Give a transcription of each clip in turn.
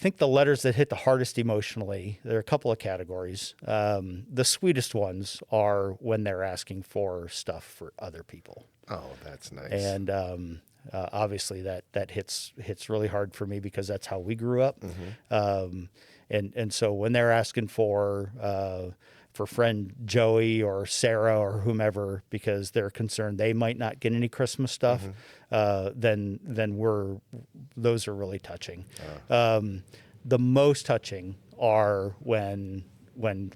think the letters that hit the hardest emotionally, there are a couple of categories. The sweetest ones are when they're asking for stuff for other people. Oh, that's nice. And obviously that hits really hard for me because that's how we grew up. And so when they're asking for friend Joey or Sarah or whomever because they're concerned they might not get any Christmas stuff, then those are really touching. The most touching are when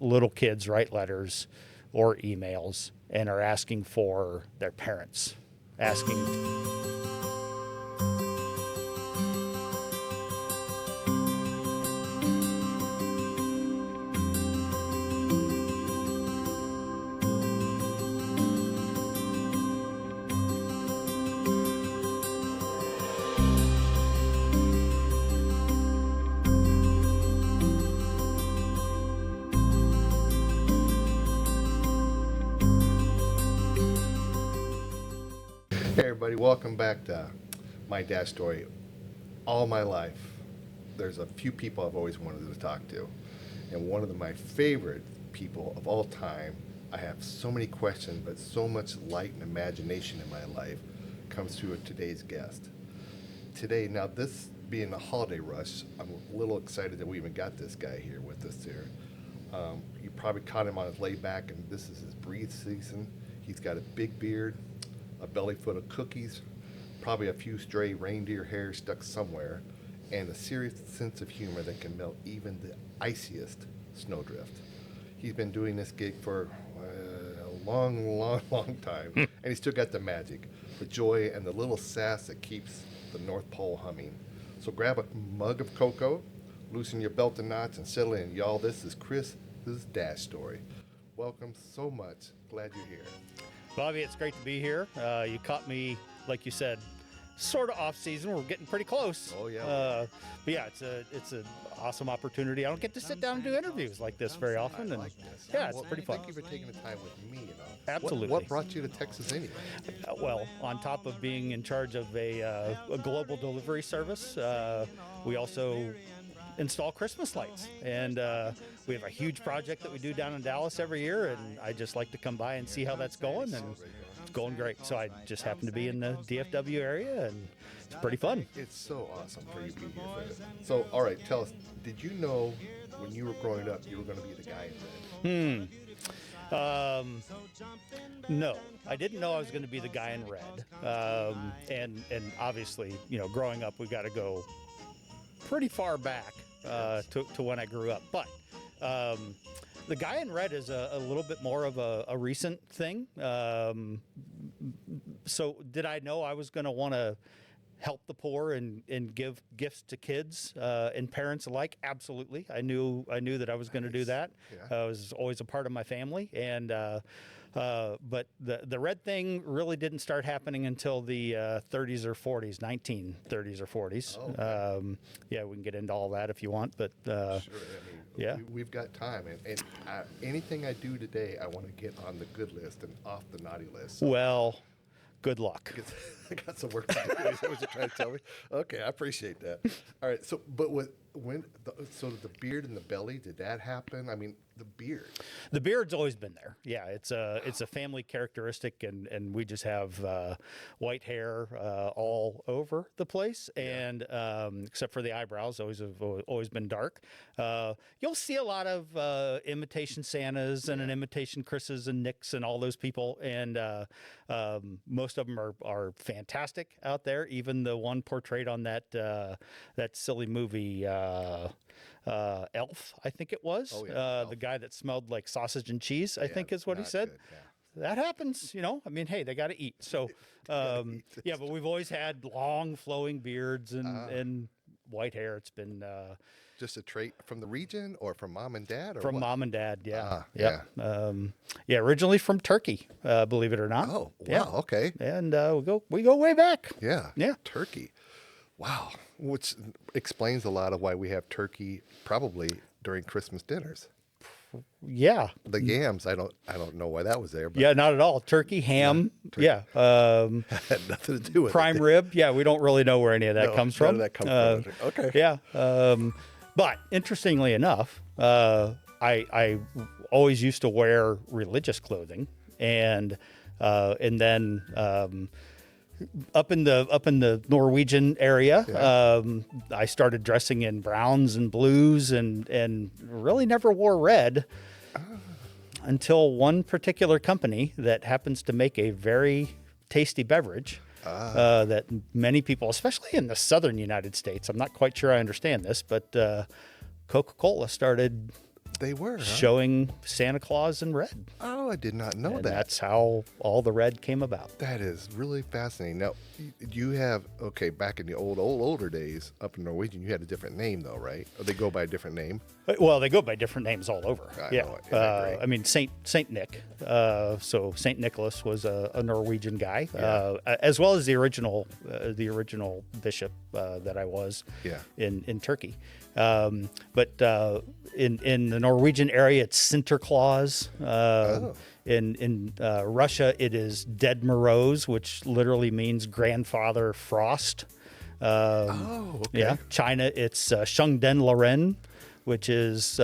little kids write letters or emails and are asking for their parents, asking. Hey everybody, welcome back to My Dash Story. All my life, there's a few people I've always wanted to talk to. And one of my favorite people of all time, I have so many questions, but so much light and imagination in my life, comes through today's guest. Today, now this being a holiday rush, I'm a little excited that we even got this guy here with us here. You probably caught him on his lay back, and this is his breathe season. He's got a big beard, a belly full of cookies, probably a few stray reindeer hairs stuck somewhere, and a serious sense of humor that can melt even the iciest snowdrift. He's been doing this gig for a long time, and he's still got the magic, the joy, and the little sass that keeps the North Pole humming. So grab a mug of cocoa, loosen your belt and knots, and settle in. Y'all, this is Kris, this is Dash Story. Welcome so much. Glad you're here. Bobby, it's great to be here. You caught me, like you said, sort of off season. We're getting pretty close. Oh yeah. But yeah, it's an awesome opportunity. I don't get to sit down and do interviews like this very often. I and like this. Yeah, it's pretty fun. Thank you for taking the time with me. Absolutely. What brought you to Texas anyway? Well, on top of being in charge of a global delivery service, we also install Christmas lights. And we have a huge project that we do down in Dallas every year, and I just like to come by and see how that's going, and it's going great. So I just happen to be in the DFW area, and it's pretty fun. It's so awesome for you to be here for it. So, all right, tell us, did you know when you were growing up you were going to be the guy in red? No, I didn't know I was going to be the guy in red. And obviously, growing up, we got to go pretty far back to when I grew up. But the guy in red is a little bit more of a recent thing. So did I know I was going to want to help the poor and give gifts to kids and parents alike? Absolutely. I knew that I was going to do that. Yeah. It was always a part of my family. And but the red thing really didn't start happening until the 30s or 40s, 1930s or 40s. Oh, okay. Yeah, we can get into all that if you want, but Sure. yeah. We've got time, and anything I do today, I want to get on the good list and off the naughty list. So Well, good luck. I got some work to do. Is that what you're trying to tell me? Okay, I appreciate that. All right, so but so the beard and the belly, did that happen? I mean, the beard. The beard's always been there. Yeah, it's a family characteristic, and we just have white hair all over the place, and except for the eyebrows, always been dark. You'll see a lot of imitation Santas and an imitation Chris's and Nicks and all those people, and most of them are fantastic out there. Even the one portrayed on that silly movie. Elf, I think it was. Oh, yeah, the guy that smelled like sausage and cheese, I think is what he not said. good, yeah. That happens, I mean, hey, they got to eat. So, yeah, but we've always had long flowing beards and white hair. It's been Just a trait from the region or from mom and dad? Or from what? mom and dad. Yeah. Yeah. Yeah. Originally from Turkey, believe it or not. Oh, wow. Yeah. Okay. And we go way back. Yeah. Yeah. Turkey. Wow. Which explains a lot of why we have turkey probably during Christmas dinners. Yeah. The yams, I don't know why that was there, but Yeah, not at all. Turkey, ham. turkey. Yeah. had nothing to do with Prime it. rib. Yeah, we don't really know where any of that No, comes none from. of that comes from. Okay. Yeah. But interestingly enough, I always used to wear religious clothing, and then up in the Norwegian area, I started dressing in browns and blues, and really never wore red until one particular company that happens to make a very tasty beverage. That many people, especially in the southern United States, I'm not quite sure I understand this, but Coca-Cola started showing Santa Claus in red. Oh, I did not know And that. that's how all the red came about. That is really fascinating. Now, you have, back in the older days, up in Norwegian, you had a different name, though, right? Or they go by a different name? Well, they go by different names all over. I know it. Isn't that great? I mean, Saint Nick. So Saint Nicholas was a Norwegian guy, as well as the original bishop that I was in Turkey. But in the Norwegian area, it's Sinterklaas. In Russia, it is Dead Moroz, which literally means grandfather frost. Yeah. China, it's Shengden Loren, which is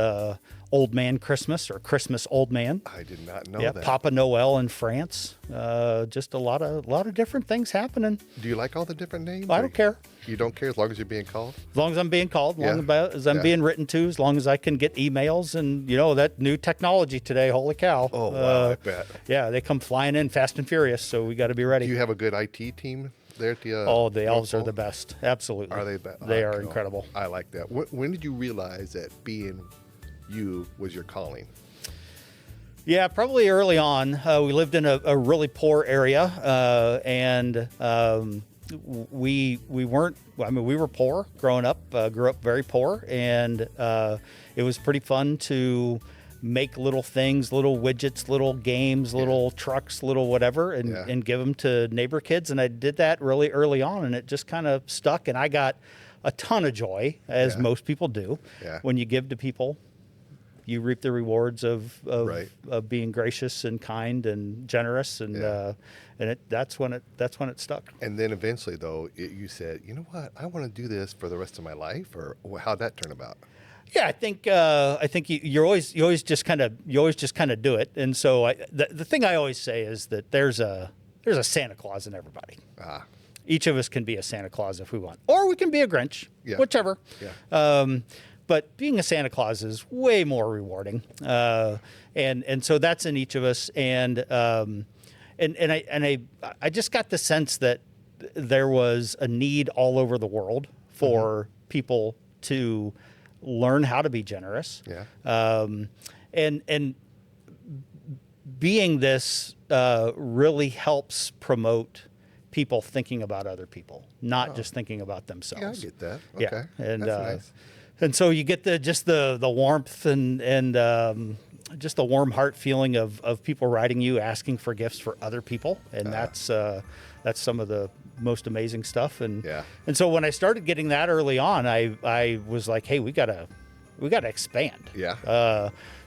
Old Man Christmas or Christmas Old Man. I did not know that. Papa Noel in France. Just a lot of different things happening. Do you like all the different names? I don't care. You don't care as long as you're being called? As long as I'm being called, as long as I'm being written to, as long as I can get emails, and that new technology today, holy cow. Oh, wow, I bet. Yeah, they come flying in fast and furious, so we got to be ready. Do you have a good IT team there at the the Elves are the best. Absolutely. Are they They are incredible. I like that. When did you realize that being you was your calling? Yeah, probably early on. We lived in a really poor area, and we weren't. I mean, we were poor growing up. Grew up very poor, and it was pretty fun to make little things, little widgets, little games, little trucks, little whatever, and give them to neighbor kids. And I did that really early on, and it just kind of stuck. And I got a ton of joy, as most people do, when you give to people. You reap the rewards of being gracious and kind and generous, and that's when it stuck. And then eventually, though, you said, you know what, I want to do this for the rest of my life, or how'd that turn about? Yeah, I think you always just kind of do it. And so the thing I always say is that there's a Santa Claus in everybody. Each of us can be a Santa Claus if we want, or we can be a Grinch, whichever. But being a Santa Claus is way more rewarding, and so that's in each of us. And I just got the sense that there was a need all over the world for people to learn how to be generous. And being this really helps promote people thinking about other people, not just thinking about themselves. Yeah, I get that. Okay. And that's nice. And so you get the warmth and just the warm heart feeling of people writing you, asking for gifts for other people, and that's some of the most amazing stuff. And so when I started getting that early on, I was like, hey, we gotta expand.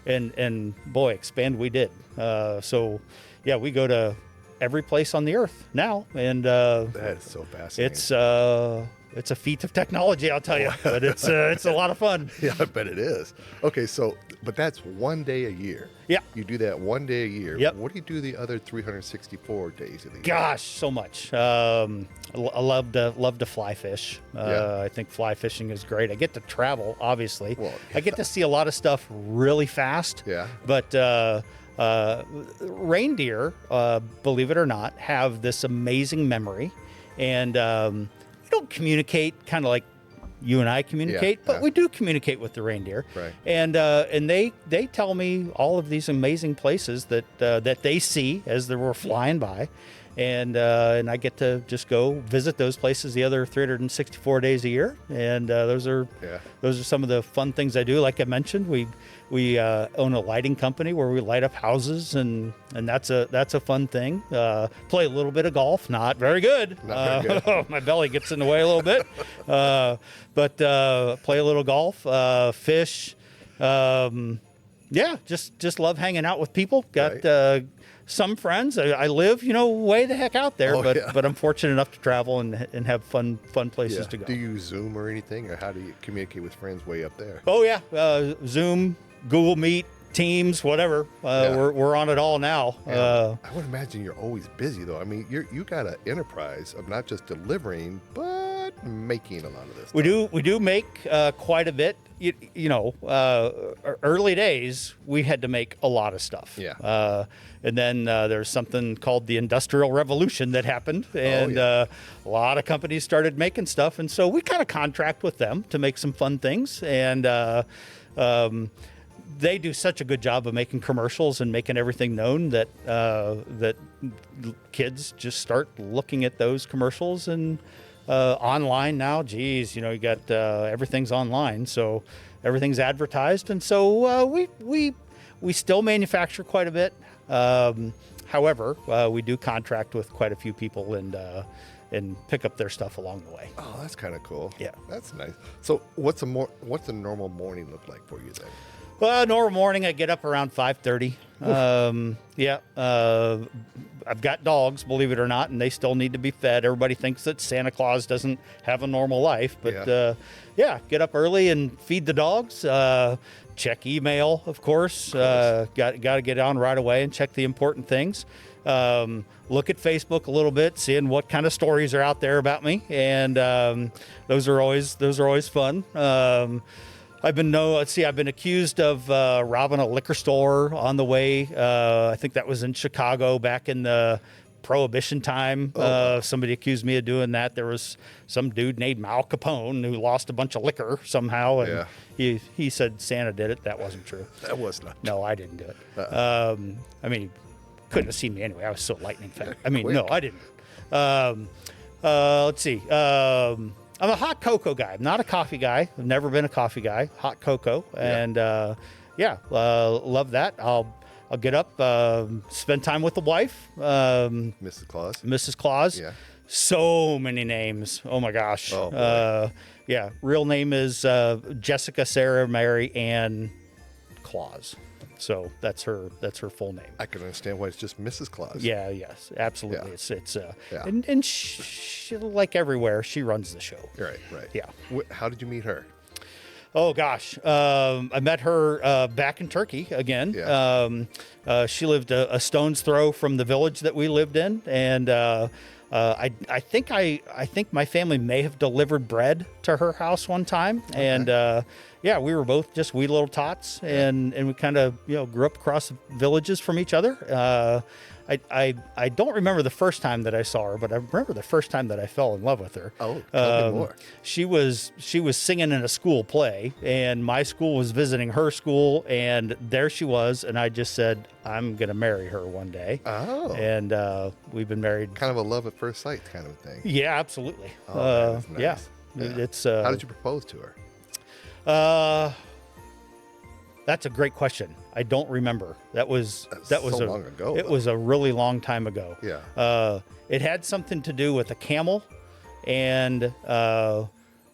And boy, expand we did. So we go to every place on the earth now, and that is so fascinating. It's a feat of technology, I'll tell you, but it's a lot of fun. Yeah, I bet it is. Okay, but that's one day a year. Yeah. You do that one day a year. Yep. What do you do the other 364 days of the year? Gosh, so much. I love to fly fish. I think fly fishing is great. I get to travel, obviously. Well, I get to see a lot of stuff really fast. Yeah. But reindeer, believe it or not, have this amazing memory, and we don't communicate kind of like you and I communicate, but we do communicate with the reindeer. Right. And they tell me all of these amazing places that they see as they were flying by, and I get to just go visit those places the other 364 days a year. And those are some of the fun things I do. Like I mentioned, we own a lighting company where we light up houses, and that's a fun thing. Play a little bit of golf, not very good. My belly gets in the way a little bit, but play a little golf, fish. Yeah, just love hanging out with people. Got Right. some friends. I live, way the heck out there, but I'm fortunate enough to travel and have fun places to go. Do you Zoom or anything, or how do you communicate with friends way up there? Oh yeah, Zoom, Google Meet, Teams, whatever. We're on it all now. I would imagine you're always busy, though. I mean, you got an enterprise of not just delivering, but making a lot of this. We do make quite a bit. Early days we had to make a lot of stuff. Yeah. And then there's something called the Industrial Revolution that happened, and a lot of companies started making stuff, and so we kind of contract with them to make some fun things, and they do such a good job of making commercials and making everything known that that kids just start looking at those commercials and online now. Geez, you got everything's online, so everything's advertised, and so we still manufacture quite a bit. However, we do contract with quite a few people and pick up their stuff along the way. Oh, that's kind of cool. Yeah, that's nice. So, what's a normal morning look like for you then? Well, normal morning, I get up around 5:30. I've got dogs, believe it or not, and they still need to be fed. Everybody thinks that Santa Claus doesn't have a normal life, but get up early and feed the dogs. Check email, of course. Got to get on right away and check the important things. Look at Facebook a little bit, seeing what kind of stories are out there about me, and those are always fun. I've been accused of robbing a liquor store on the way. I think that was in Chicago back in the Prohibition time. Somebody accused me of doing that. There was some dude named Mal Capone who lost a bunch of liquor somehow, and he said Santa did it. That wasn't true. That was not true. No, I didn't do it. Couldn't have seen me anyway. I was so lightning fast. No, I didn't. Let's see. I'm a hot cocoa guy. I'm not a coffee guy. I've never been a coffee guy. Hot cocoa, and love that. I'll get up, spend time with the wife, Mrs. Claus. Mrs. Claus. Yeah. So many names. Oh my gosh. Oh, boy. Real name is Jessica Sarah Mary Ann Claus. So that's her full name. I can understand why it's just Mrs. Claus. Yeah, yes, absolutely. Yeah. And she, like everywhere, she runs the show. Right. Yeah. How did you meet her? Oh gosh, I met her back in Turkey again. Yeah. She lived a stone's throw from the village that we lived in, and I think my family may have delivered bread to her house one time, and we were both just wee little tots, and we kind of grew up across villages from each other. I don't remember the first time that I saw her, but I remember the first time that I fell in love with her. Oh, tell me more. She was singing in a school play, and my school was visiting her school, and there she was, and I just said, I'm going to marry her one day. Oh. And we've been married. Kind of a love at first sight kind of thing. Yeah, absolutely. Oh, that's nice. Yeah. It's how did you propose to her? That's a great question. I don't remember. That was so long ago. It was a really long time ago. Yeah. It had something to do with a camel, and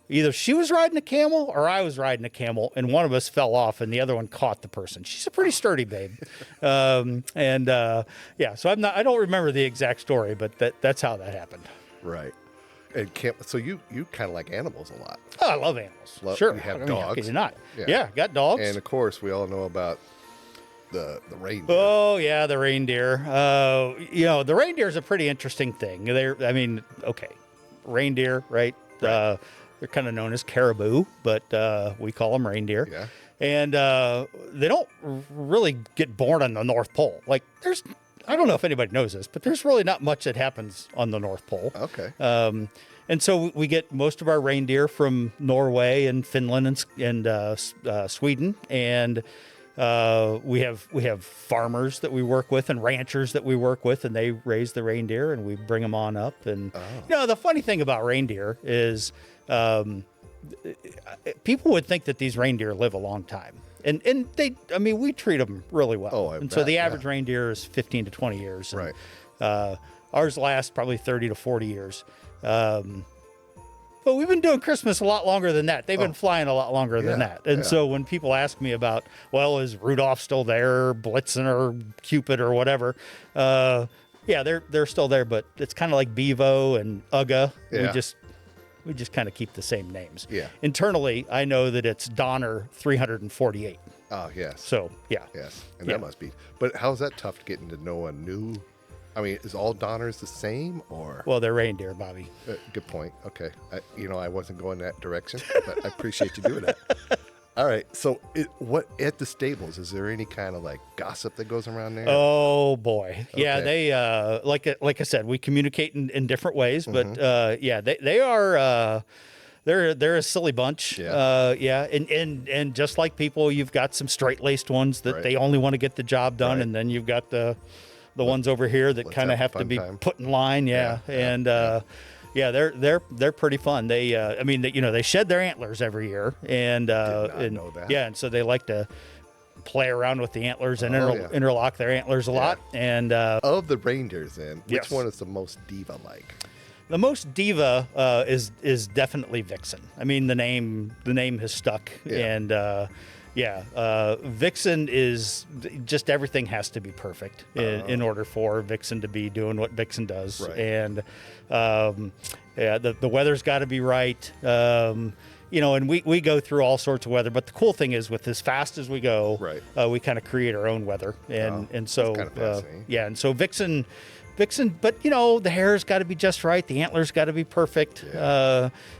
either she was riding a camel or I was riding a camel, and one of us fell off, and the other one caught the person. She's a pretty sturdy babe, So I don't remember the exact story, but that's how that happened. Right. And so you kind of like animals a lot. Oh, I love animals. Sure. You have How dogs. could you not? Yeah, got dogs. And of course, we all know about the reindeer. Oh yeah, the reindeer. The reindeer is a pretty interesting thing. Reindeer, right? They're kind of known as caribou, but we call them reindeer. Yeah. And they don't really get born on the North Pole. Like I don't know if anybody knows this, but there's really not much that happens on the North Pole. Okay. And so we get most of our reindeer from Norway and Finland and Sweden, and we have farmers that we work with and ranchers that we work with, and they raise the reindeer, and we bring them on up. And the funny thing about reindeer is people would think that these reindeer live a long time. And we treat them really well. Oh, so the average reindeer is 15 to 20 years. And, right. Ours lasts probably 30 to 40 years. But we've been doing Christmas a lot longer than that. They've been flying a lot longer than that. And so when people ask me about, well, is Rudolph still there, Blitzen or Cupid or whatever? Yeah, they're still there, but it's kind of like Bevo and Ugga. Yeah. We just kind of keep the same names. Yeah. Internally, I know that it's Donner 348. Oh, yes. So, yeah. Yes, and that must be. But how's that tough getting to know a new? I mean, is all Donners the same, or? Well, they're reindeer, Bobby. Good point. Okay, I wasn't going that direction, but I appreciate you doing that. All right, so what at the stables? Is there any kind of like gossip that goes around there? Oh boy, yeah. Okay. They like I said, we communicate in different ways, but yeah, they are. They're a silly bunch. Yeah. And just like people, you've got some straight-laced ones that they only want to get the job done, and then you've got the ones over here that kind of have to be put in line. Yeah. They're pretty fun. They I mean, they shed their antlers every year, and know that. yeah, and so they like to play around with the antlers and interlock their antlers a lot. And of the reindeers, then, which Yes. one is the most diva-like? the most diva is definitely Vixen. I mean, the name has stuck, and Vixen is just everything has to be perfect in order for Vixen to be doing what Vixen does, Right. and the weather's got to be right. And we go through all sorts of weather, but the cool thing is with as fast as we go, we kind of create our own weather, and so that's kind of fascinating. and so Vixen, but the hair's got to be just right. The antlers got to be perfect.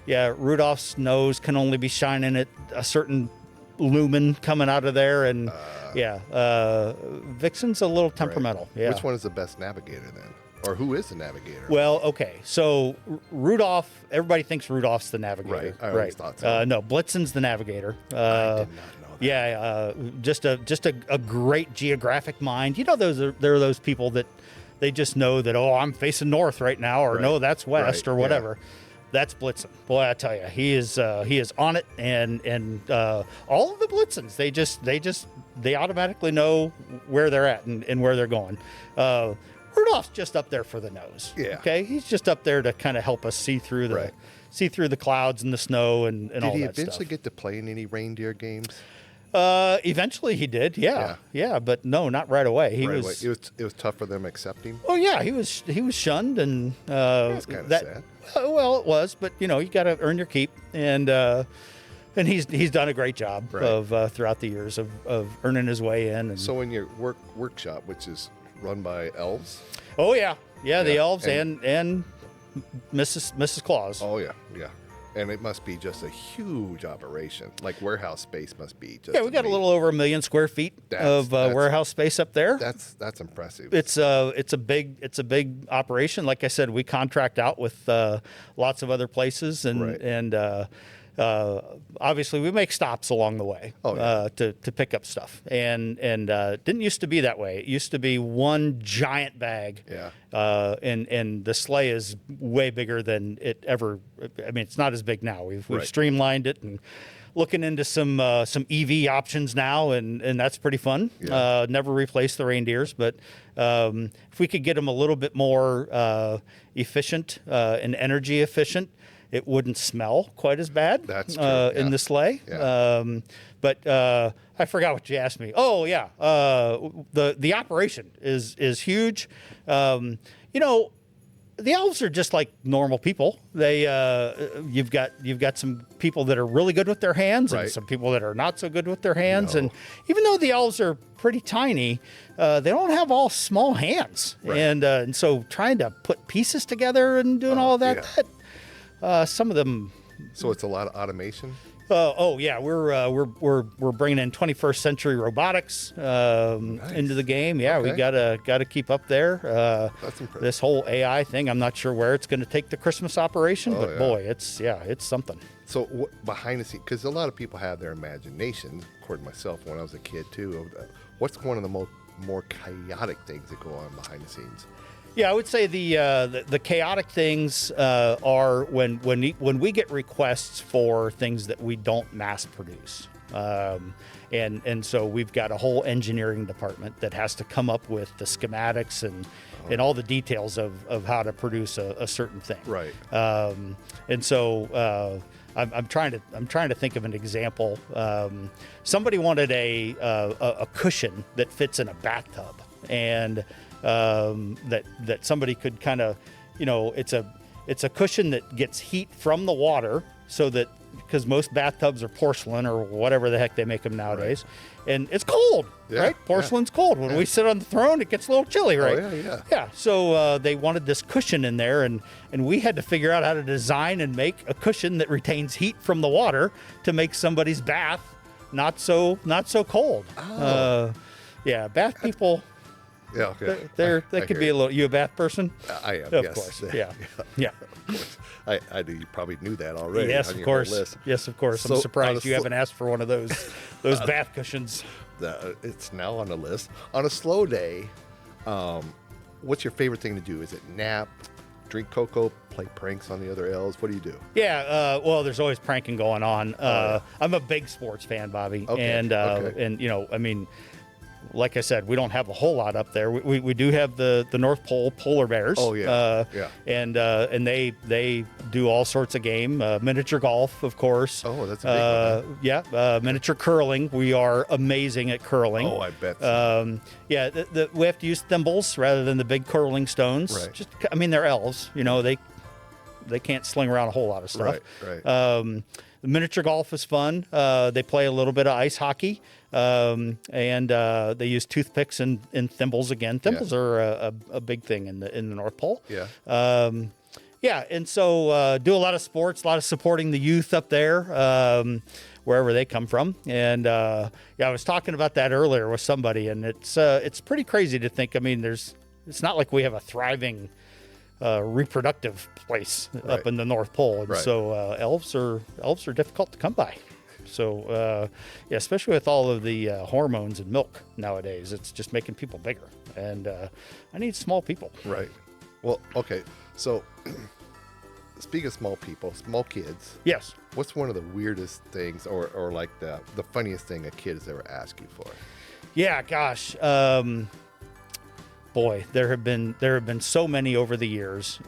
Rudolph's nose can only be shining at a certain lumen coming out of there, and Vixen's a little temperamental. Right. Yeah. Which one is the best navigator then, or who is the navigator? Well, okay, so Rudolph. Everybody thinks Rudolph's the navigator. Right. I always thought so. No, Blitzen's the navigator. I did not know that. Yeah, just a great geographic mind. There are those people that they just know that, I'm facing north right now, or no, that's west, or whatever. That's Blitzen. Boy, I tell you, he is on it, and all of the Blitzens, they automatically know where they're at and where they're going. Rudolph's just up there for the nose. Yeah. Okay, he's just up there to kind of help us see through the clouds and the snow and all that stuff. Did he eventually get to play in any reindeer games? Eventually he did, yeah, but no, not right away. It was tough for them accepting. Oh yeah, he was shunned, and That's kind of sad. Well, it was, but you got to earn your keep, and he's done a great job of throughout the years of earning his way in. And So in your workshop, which is run by Elves. oh yeah, the Elves and Mrs. Claus. Oh yeah. And it must be just a huge operation. Like warehouse space must be just. Yeah, we got a little over 1 million square feet of warehouse space up there. That's impressive. It's a big operation. Like I said, we contract out with lots of other places, and obviously we make stops along the way to pick up stuff. And didn't used to be that way. It used to be one giant bag. Yeah. And the sleigh is way bigger than it ever. I mean, it's not as big now. We've streamlined it and looking into some EV options now, and that's pretty fun. Yeah. Never replace the reindeers, but if we could get them a little bit more efficient and energy efficient, it wouldn't smell quite as bad. That's true, in the sleigh. Yeah. But I forgot what you asked me. Oh yeah, the operation is huge. The elves are just like normal people. They you've got some people that are really good with their hands, and some people that are not so good with their hands. And even though the elves are pretty tiny, they don't have all small hands. And so trying to put pieces together and doing all of that, some of them. So it's a lot of automation. We're bringing in 21st century robotics into the game. Yeah, we gotta keep up there. That's impressive. This whole AI thing, I'm not sure where it's going to take the Christmas operation, but boy, it's something. So behind the scenes, because a lot of people have their imaginations, according to myself when I was a kid too, of what's one of the more chaotic things that go on behind the scenes? Yeah, I would say the chaotic things are when we get requests for things that we don't mass produce, and so we've got a whole engineering department that has to come up with the schematics and and all the details of how to produce a certain thing. Right. And so I'm trying to think of an example. Somebody wanted a cushion that fits in a bathtub, and that somebody could kind of, it's a cushion that gets heat from the water, so that, because most bathtubs are porcelain or whatever the heck they make them nowadays, and it's cold, right? Porcelain's cold. When we sit on the throne, it gets a little chilly, right? Oh, Yeah. So they wanted this cushion in there, and we had to figure out how to design and make a cushion that retains heat from the water to make somebody's bath not so cold. Yeah, bath people. Yeah, okay. They could be a little. You a bath person? I am. Of yes. course. Yeah. Of course. I knew you probably knew that already. Yes, on of your course. whole list. Yes, of course. So, I'm surprised on a you haven't asked for one of those bath cushions. It's now on the list. On a slow day, what's your favorite thing to do? Is it nap, drink cocoa, play pranks on the other elves? What do you do? Yeah, well, there's always pranking going on. I'm a big sports fan, Bobby, and I mean, like I said, we don't have a whole lot up there. We do have the North Pole polar bears. Oh yeah, and they do all sorts of game, miniature golf, of course. Oh, that's a big one. Yeah, miniature curling. We are amazing at curling. Oh, I bet so. Yeah, we have to use thimbles rather than the big curling stones. Right. I mean, they're elves. They can't sling around a whole lot of stuff. Right. The miniature golf is fun. They play a little bit of ice hockey, and they use toothpicks and thimbles again. Thimbles are a big thing in the North Pole. Yeah. And so do a lot of sports, a lot of supporting the youth up there, wherever they come from. And I was talking about that earlier with somebody, and it's pretty crazy to think. I mean, it's not like we have a thriving reproductive place up in the North Pole, and so elves are difficult to come by. So especially with all of the hormones in milk nowadays, it's just making people bigger, and I need small people. Right. Well, okay. So speaking of small people, small kids. Yes. What's one of the weirdest things, or like the funniest thing a kid has ever asked you for? Yeah. Gosh. Boy, there have been so many over the years.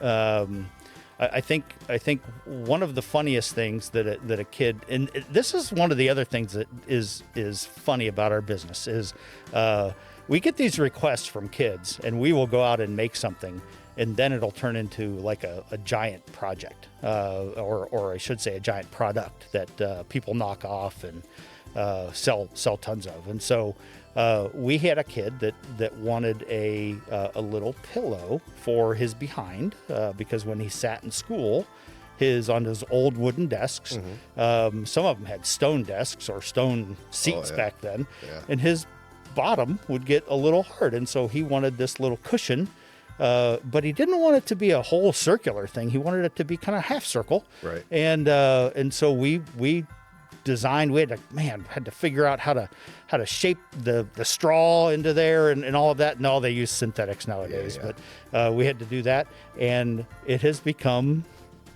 I think one of the funniest things that a kid, and this is one of the other things that is funny about our business, is we get these requests from kids, and we will go out and make something, and then it'll turn into like a giant project, or I should say a giant product that people knock off and sell tons of. And so we had a kid that wanted a little pillow for his behind, because when he sat in school, on his old wooden desks, some of them had stone desks or stone seats back then, and his bottom would get a little hard, and so he wanted this little cushion, but he didn't want it to be a whole circular thing. He wanted it to be kind of half circle, right? And so we designed. We had to figure out how to shape the straw into there and all of that. No, they use synthetics nowadays, but we had to do that, and it has become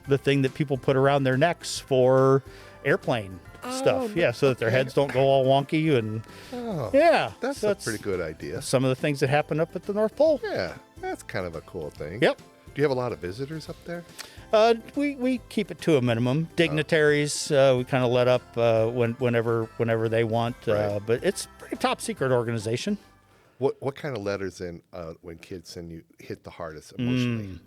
the thing that people put around their necks for airplane stuff. Yeah, so that their heads don't go all wonky. And that's a pretty good idea. Some of the things that happen up at the North Pole. Yeah, that's kind of a cool thing. Yep. Do you have a lot of visitors up there? We keep it to a minimum. Dignitaries, we kind of let up whenever they want, but it's a pretty top secret organization. What kind of letters when kids send you hit the hardest emotionally?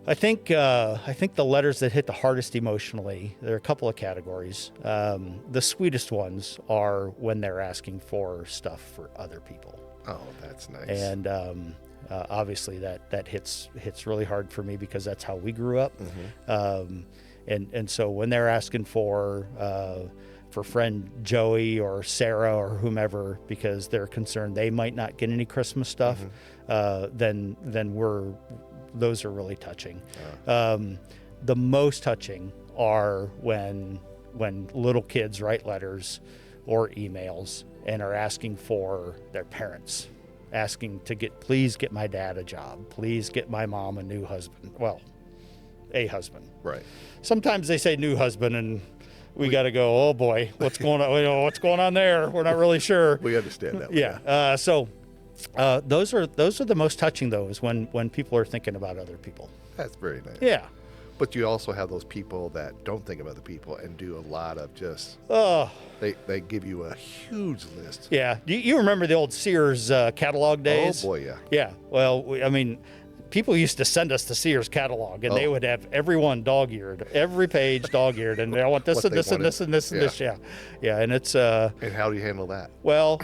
I think the letters that hit the hardest emotionally, there are a couple of categories. The sweetest ones are when they're asking for stuff for other people. Oh, that's nice. And obviously that hits really hard for me because that's how we grew up. And so when they're asking for friend Joey or Sarah or whomever, because they're concerned they might not get any Christmas stuff, then those are really touching. The most touching are when little kids write letters or emails and are asking for their parents, asking to please get my dad a job, please get my mom a new husband. Well, a husband. Right. Sometimes they say new husband, and we got to go, oh boy, what's going on? What's going on there? We're not really sure. We understand that. Yeah. So Those are the most touching, though, is when people are thinking about other people. That's very nice. Yeah. But you also have those people that don't think about the people and do a lot of just. Oh. They give you a huge list. Yeah. You remember the old Sears catalog days? Oh boy, yeah. Yeah. Well, people used to send us the Sears catalog, and they would have everyone dog-eared, every page dog-eared, and I want this and this and this and this and this. Yeah. Yeah. And it's. And how do you handle that? Well,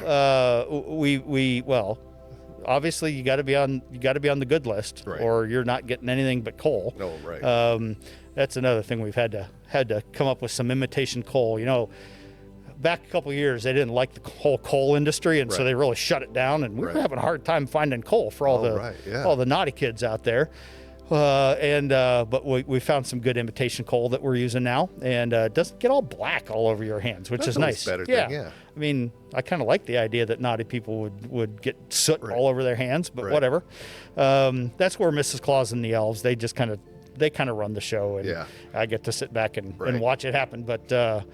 obviously you got to be on the good list, right, or you're not getting anything but coal. No, right. That's another thing we've had to come up with some imitation coal. Back a couple of years, they didn't like the whole coal industry, and so they really shut it down. And we were having a hard time finding coal for all the naughty kids out there. But we found some good imitation coal that we're using now, and it doesn't get all black all over your hands, which is nice. Better thing, yeah. I mean, I kind of like the idea that naughty people would get soot all over their hands, but whatever. That's where Mrs. Claus and the Elves, they kind of run the show, and I get to sit back and watch it happen. But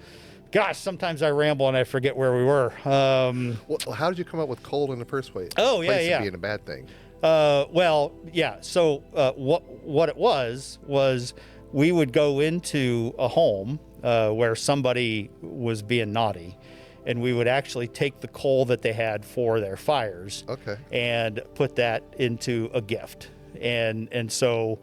gosh, sometimes I ramble and I forget where we were. Well, how did you come up with coal in the first place? Oh, yeah. Being a bad thing. So what it was we would go into a home where somebody was being naughty, and we would actually take the coal that they had for their fires, and put that into a gift, and so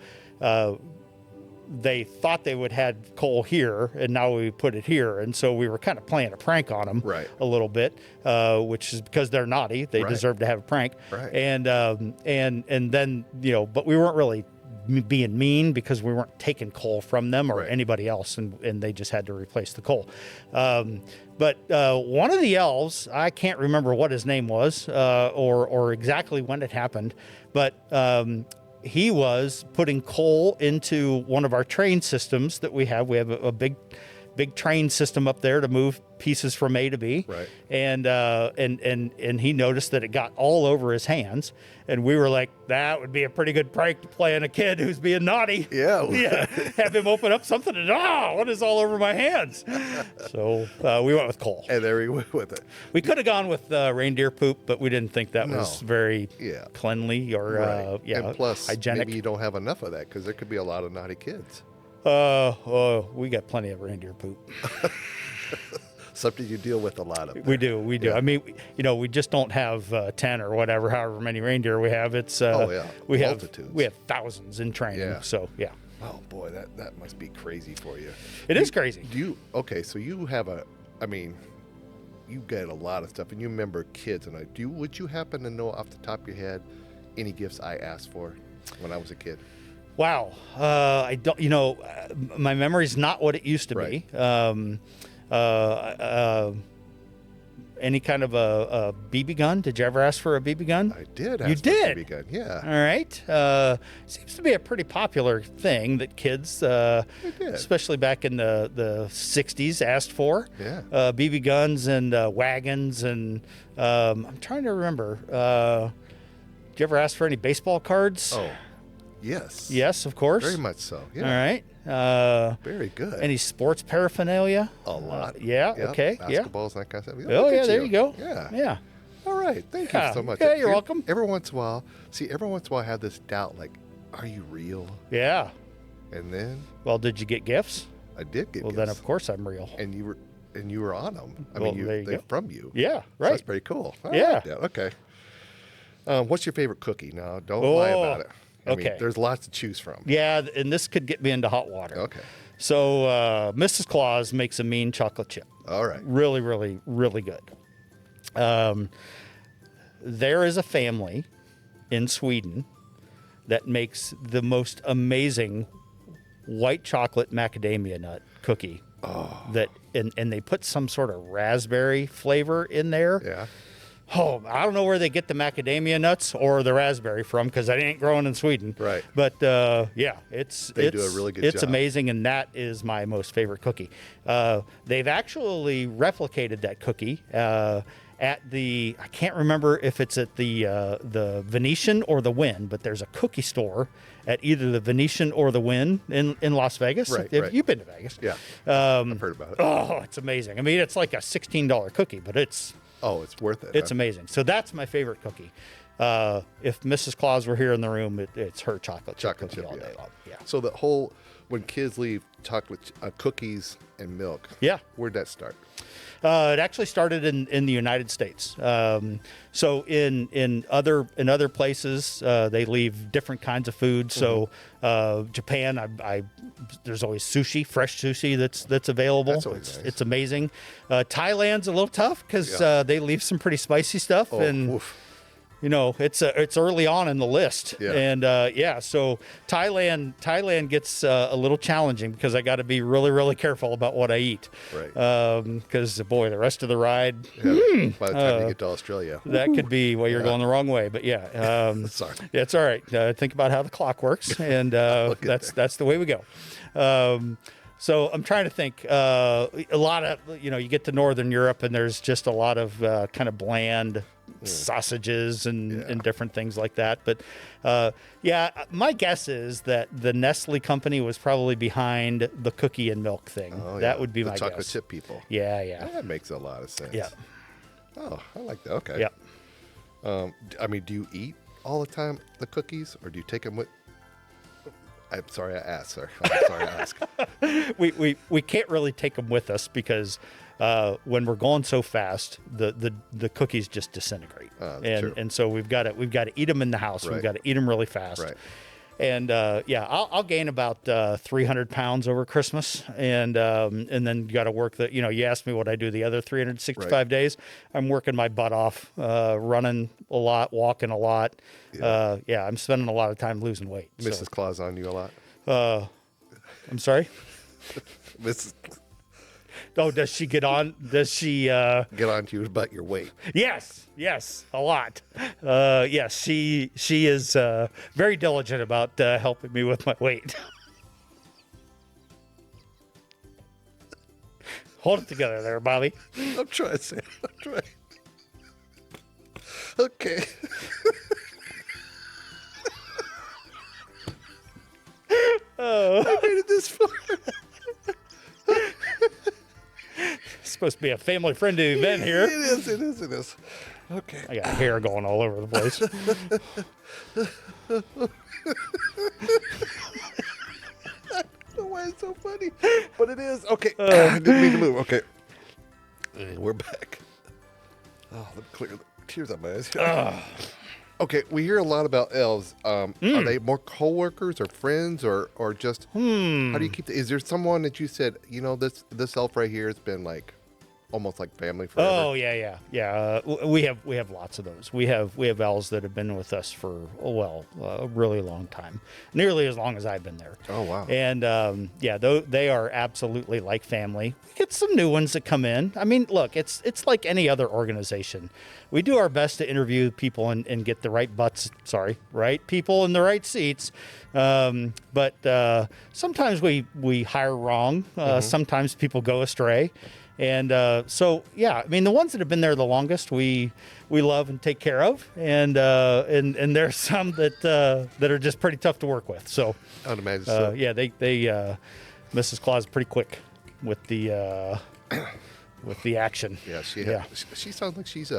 they thought they would had coal here, and now we put it here, and so we were kind of playing a prank on them a little bit, which is because they're naughty, they deserve to have a prank, and then but we weren't really being mean because we weren't taking coal from them or anybody else, and they just had to replace the coal. But one of the elves, I can't remember what his name was or exactly when it happened, but he was putting coal into one of our train systems that we have. We have a big train system up there to move pieces from A to B. Right. And he noticed that it got all over his hands, and we were like, that would be a pretty good prank to play on a kid who's being naughty. Yeah. Have him open up something and what is all over my hands? So we went with coal. And there we went with it. We could have gone with reindeer poop, but we didn't think that was very cleanly or and plus, hygienic. Maybe you don't have enough of that because there could be a lot of naughty kids. We got plenty of reindeer poop. Something you deal with a lot of. We do. Yeah. I mean, we just don't have 10 or however many reindeer we have. It's we have thousands in training. Yeah. So yeah. Oh boy, that must be crazy for you. It is crazy. So you have you get a lot of stuff, and you remember kids, and would you happen to know off the top of your head any gifts I asked for when I was a kid? Wow. I don't, my memory's not what it used to be. Any kind of a BB gun? Did you ever ask for a BB gun? I did. You did? For a BB gun, yeah. All right. Seems to be a pretty popular thing that kids, especially back in the 60s, asked for. Yeah. BB guns and wagons, and I'm trying to remember. Did you ever ask for any baseball cards? Oh, yes. Yes, of course. Very much so. Yeah. All right. Very good. Any sports paraphernalia? A lot. Yeah. Yep. Okay. Basketballs, that kind of stuff. Oh, yeah. There you go. Yeah. All right. Thank you so much. Yeah, you're welcome. Every once in a while, I have this doubt, like, are you real? Yeah. And then? Well, did you get gifts? I did get gifts. Well, then of course I'm real. And you were on them. They're from you. Yeah. Right. So that's pretty cool. I like that. Okay. What's your favorite cookie? Now, don't lie about it. I mean, there's lots to choose from. Yeah, and this could get me into hot water. Okay. So Mrs. Claus makes a mean chocolate chip. All right. Really, really, really good. There is a family in Sweden that makes the most amazing white chocolate macadamia nut cookie. Oh. And they put some sort of raspberry flavor in there. Yeah. Oh, I don't know where they get the macadamia nuts or the raspberry from because I ain't growing in Sweden. Right. But they do a really good job. It's amazing, and that is my most favorite cookie. They've actually replicated that cookie at I can't remember if it's at the Venetian or the Wynn, but there's a cookie store at either the Venetian or the Wynn in Las Vegas. Right. You've been to Vegas. Yeah. I've heard about it. Oh, it's amazing. I mean, it's like a $16 cookie, but it's... Oh, it's worth it. It's amazing. So that's my favorite cookie. if Mrs. Claus were here in the room, it's her chocolate chip Chocolate cookie chip, all yeah. day long. Yeah. So when kids leave chocolate cookies and milk, Yeah. where'd that start? It actually started in the United States. So in other places, they leave different kinds of food. So Japan, there's always sushi, fresh sushi that's available. That's always nice. It's amazing. Thailand's a little tough because they leave some pretty spicy stuff, and oof. it's early on in the list. Yeah. And so Thailand gets a little challenging because I got to be really, really careful about what I eat. Right. Because boy, the rest of the ride, By the time you get to Australia, that could be you're going the wrong way. But yeah, sorry. yeah, it's all right. Think about how the clock works, and that's the way we go. So I'm trying to think. A lot of you get to Northern Europe, and there's just a lot of kind of bland sausages and different things like that. But my guess is that the Nestle company was probably behind the cookie and milk thing. That would be my guess. The chocolate chip people. Yeah. That makes a lot of sense. Yeah. Oh, I like that. Okay. Yeah. I mean, do you eat all the time the cookies, or do you take them with? I'm sorry I asked, sir. I'm sorry I asked. We can't really take them with us because when we're going so fast, the cookies just disintegrate, and so we've got to eat them in the house. Right. We've got to eat them really fast. Right. And I'll gain about 300 pounds over Christmas, and then you got to work the. You asked me what I do the other 365 days. I'm working my butt off, running a lot, walking a lot. Yeah. I'm spending a lot of time losing weight. Mrs. Claus on you a lot. I'm sorry. Mrs. Oh, does she get on? Does she Get on to you about your weight? Yes, a lot. Yes, she is very diligent about helping me with my weight. Hold it together there, Bobby. I'm trying to say. I'm trying. Okay. I made it this far. Supposed to be a family-friendly event here. It is. Okay. I got hair going all over the place. I don't know why it's so funny, but it is. Okay. I didn't mean to move. Okay. And we're back. Oh, let me clear the tears out my eyes. Okay, we hear a lot about elves. Are they more coworkers or friends or just how do you keep is there someone that you said, this elf right here has been like almost like family forever? Oh yeah. We have lots of those. We have elves that have been with us for a really long time, nearly as long as I've been there. Oh wow! And they are absolutely like family. We get some new ones that come in. I mean, look, it's like any other organization. We do our best to interview people and get the right right people in the right seats. But sometimes we hire wrong. Sometimes people go astray. And I mean, the ones that have been there the longest, we love and take care of, and there's some that are just pretty tough to work with. So, I'd imagine so. Yeah, they Mrs. Claus is pretty quick with the action. Yeah, she sounds like she's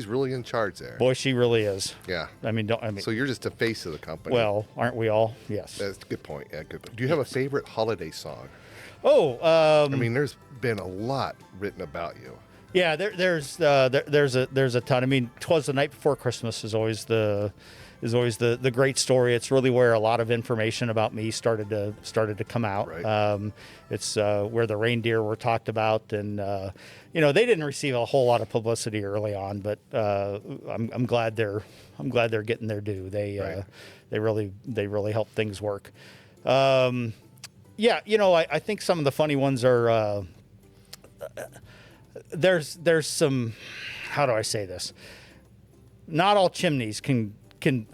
really in charge there. Boy, she really is. Yeah. I mean, so you're just the face of the company. Well, aren't we all? Yes. That's a good point. Yeah, good. Do you have a favorite holiday song? Oh, I mean, there's been a lot written about you. Yeah, there's a ton. I mean, "'Twas the Night Before Christmas" is always the great story. It's really where a lot of information about me started to come out. Right. It's where the reindeer were talked about, and they didn't receive a whole lot of publicity early on, but I'm glad they're getting their due. They really help things work. I think some of the funny ones are there's some, how do I say this? Not all chimneys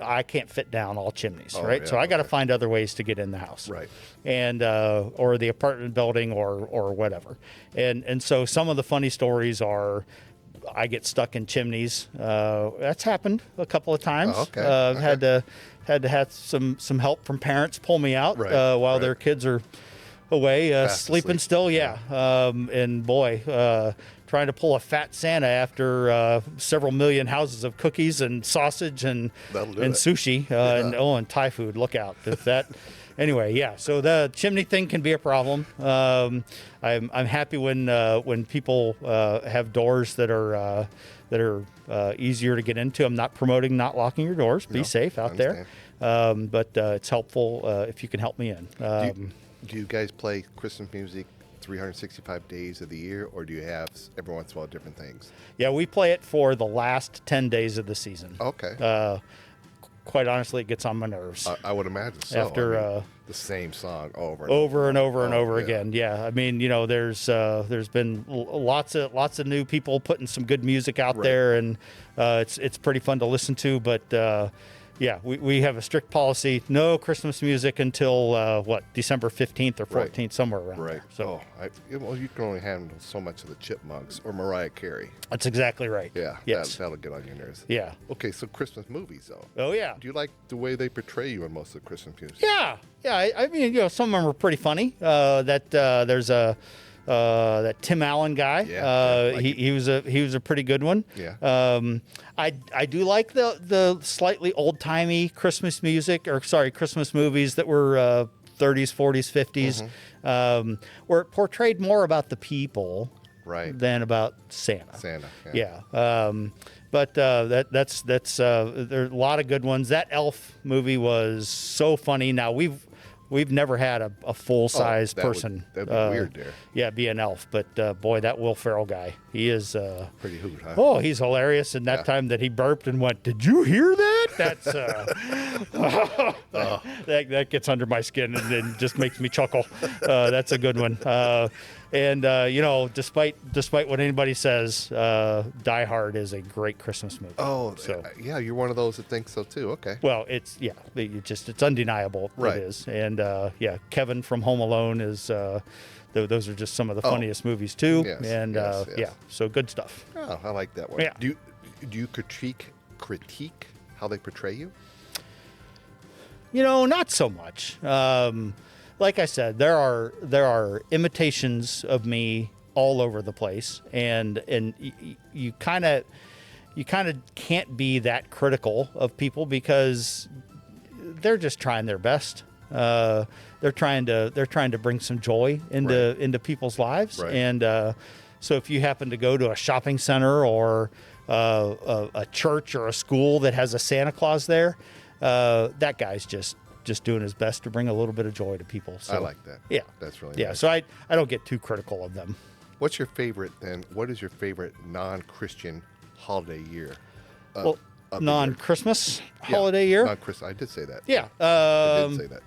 I can't fit down all chimneys, right? Yeah, so I got to find other ways to get in the house, right? And or the apartment building or whatever. And so some of the funny stories are, I get stuck in chimneys. That's happened a couple of times. Oh, okay. Had to have some help from parents pull me out while their kids are away sleeping still. Yeah. And boy, trying to pull a fat Santa after several million houses of cookies and sausage and sushi and Thai food. Look out if that. Anyway, yeah. So the chimney thing can be a problem. I'm happy when people have doors that are easier to get into. I'm not promoting not locking your doors. Be safe out there. But it's helpful if you can help me in. Do you guys play Christmas music 365 days of the year, or do you have every once in a while different things? Yeah, we play it for the last 10 days of the season. Okay. Quite honestly, it gets on my nerves. I would imagine so. After the same song over and over again. Yeah, I mean, there's been lots of new people putting some good music out there, and it's pretty fun to listen to. But yeah, we have a strict policy: no Christmas music until December 15th or 14th, somewhere around there. So, you can only handle so much of the Chipmunks or Mariah Carey. That's exactly right. Yeah, yes, that'll get on your nerves. Yeah. Okay, so Christmas movies though. Oh yeah. Do you like the way they portray you in most of the Christmas music? Yeah. I mean, some of them are pretty funny. There's that Tim Allen guy. He was a pretty good one. Yeah. I do like the slightly old timey Christmas Christmas movies that were 30s, 40s, 50s, where it portrayed more about the people than about Santa. Yeah. But that's there's a lot of good ones. That Elf movie was so funny. Now we've never had a full-size person. That'd be weird there. Yeah, be an elf. But boy, that Will Ferrell guy, he is pretty hoot, huh? Oh, he's hilarious. And that time that he burped and went, "Did you hear that?" That's that gets under my skin and then just makes me chuckle. That's a good one. And despite what anybody says, Die Hard is a great Christmas movie. Oh, so yeah, you're one of those that thinks so too. Okay. Well, it's undeniable. Right. It is, and Kevin from Home Alone is. Those are just some of the funniest movies too. Yes, and yes. So good stuff. Oh, I like that one. Yeah. Do you critique how they portray you? Not so much. Like I said, there are imitations of me all over the place, and you kind of can't be that critical of people because they're just trying their best. They're trying to bring some joy into people's lives, and so if you happen to go to a shopping center or a church or a school that has a Santa Claus there, that guy's just doing his best to bring a little bit of joy to people. So, I like that. Yeah. That's really nice. So I don't get too critical of them. What's your favorite then? What is your favorite non-Christian holiday year? Non-Christmas holiday year? Non-Christmas. I did say that. Yeah. I did say that.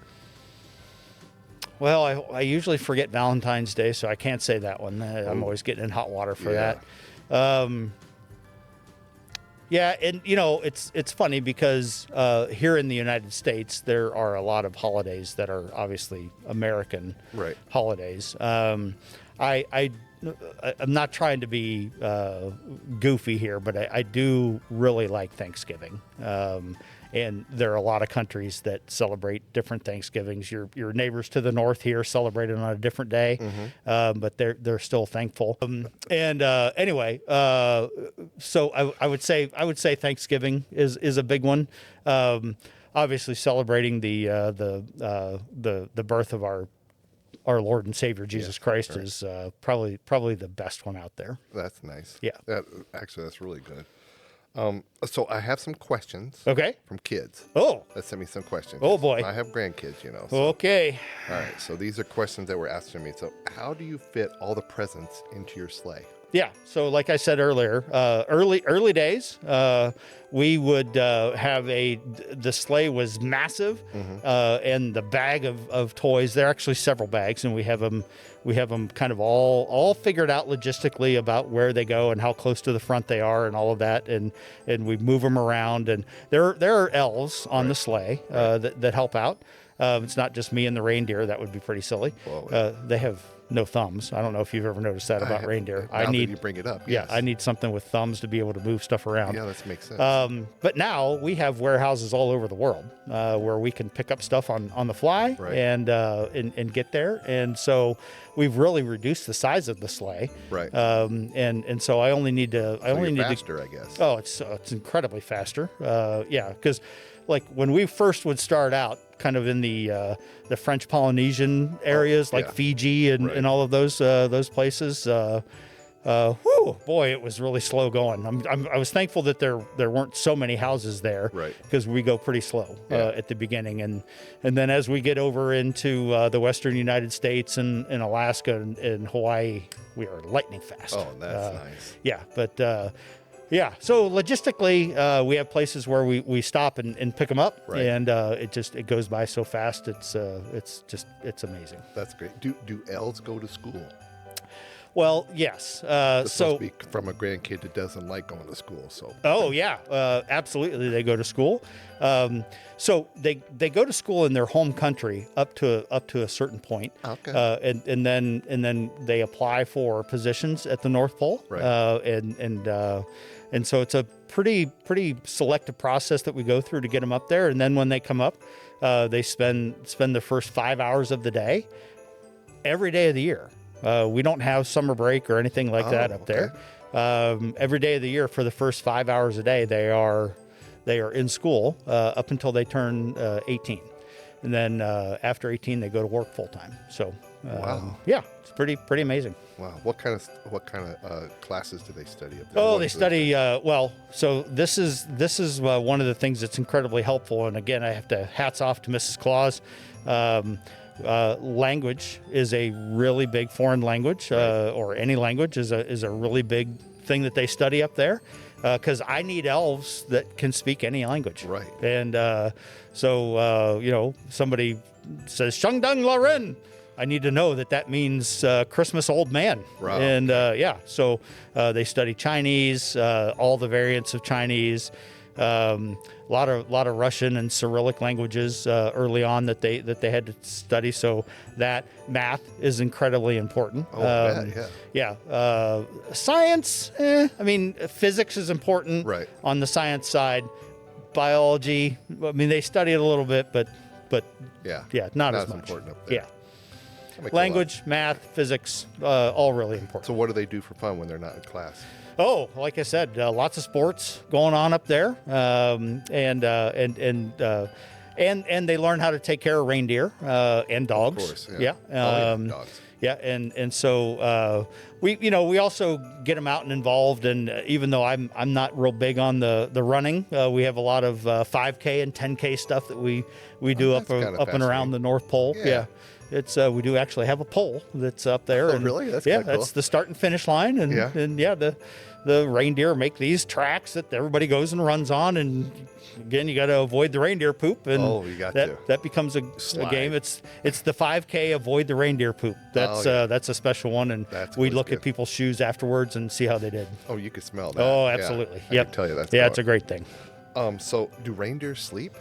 Well, I usually forget Valentine's Day, so I can't say that one. I'm always getting in hot water for that. Yeah, and it's funny because here in the United States there are a lot of holidays that are obviously American holidays. I'm not trying to be goofy here, but I do really like Thanksgiving. And there are a lot of countries that celebrate different Thanksgivings. Your neighbors to the north here celebrate it on a different day, but they're still thankful. Anyway, so I would say Thanksgiving is a big one. Obviously, celebrating the birth of our Lord and Savior Jesus Christ is probably the best one out there. That's nice. Yeah. That's really good. So I have some questions. Okay. From kids. Oh. That sent me some questions. Oh boy. I have grandkids, So. Okay. All right. So these are questions that were asked to me. So how do you fit all the presents into your sleigh? Yeah. So like I said earlier, early days, we would have the sleigh was massive, and the bag of toys. There are actually several bags, and we have them kind of all figured out logistically about where they go and how close to the front they are and all of that, and we move them around. And there are elves on the sleigh that help out. It's not just me and the reindeer. That would be pretty silly. Well, They have no thumbs. I don't know if you've ever noticed that about reindeer. Now that you bring it up. Yeah, Yes. I need something with thumbs to be able to move stuff around. Yeah, that makes sense. But now we have warehouses all over the world where we can pick up stuff on the fly Right. and get there. And so we've really reduced the size of the sleigh. Right. And so I only need to. Faster, I guess. Oh, it's incredibly faster. Yeah, because like when we first would start out, kind of in the French Polynesian areas like yeah. Fiji and all of those places. Whew, boy, it was really slow going. I was thankful that there weren't so many houses there, Right. because we go pretty slow at the beginning, and then as we get over into the western United States and Alaska and Hawaii, we are lightning fast. Oh, that's nice. Yeah, but yeah. So logistically, we have places where we stop and pick them up, Right. and it goes by so fast. It's amazing. That's great. Do elves go to school? Well, yes. This So. must be from a grandkid that doesn't like going to school. So. Oh yeah, absolutely. They go to school. So they go to school in their home country up to a certain point. Okay. And then they apply for positions at the North Pole. Right. And so it's a pretty selective process that we go through to get them up there. And then when they come up, they spend the first 5 hours of the day every day of the year. We don't have summer break or anything like that up there. Every day of the year for the first 5 hours a day, they are in school up until they turn 18, and then after 18 they go to work full time. So Wow. Yeah, it's pretty amazing. Wow. What kind of classes do they study up there? Oh, What they is it? study well. So this is one of the things that's incredibly helpful. And again, I have to hats off to Mrs. Claus. Language is a really big foreign language, or any language is a really big thing that they study up there, because I need elves that can speak any language. Right. And so somebody says Shangdang Laren, I need to know that means Christmas old man. Wow. And so they study Chinese, all the variants of Chinese. A lot of Russian and Cyrillic languages early on that they had to study. So that math is incredibly important. Oh, yeah. Science, I mean, physics is important. Right. On the science side. Biology, I mean, they study it a little bit, but Yeah. not Not as much. important up there. Yeah, That makes a language, math, physics, all really important. lot. So what do they do for fun when they're not in class? Oh, like I said, lots of sports going on up there, and they learn how to take care of reindeer and dogs. Of course, yeah. Dogs. Yeah, and so we also get them out and involved. And even though I'm not real big on the running, we have a lot of 5K and 10K stuff that we do up that's kinda and around the North Pole. Yeah. It's we do actually have a pole that's up there. Oh, and really? That's yeah, kinda cool. that's the start and finish line. And the reindeer make these tracks that everybody goes and runs on. And again, you got to avoid the reindeer poop. And you got that to. that becomes a game. It's the 5K avoid the reindeer poop. That's that's a special one. And That's we always look good. at people's shoes afterwards and see how they did. Oh, you could smell that. Oh, Yeah. absolutely. I Yep. can tell you that's it's a great thing. So do reindeer sleep?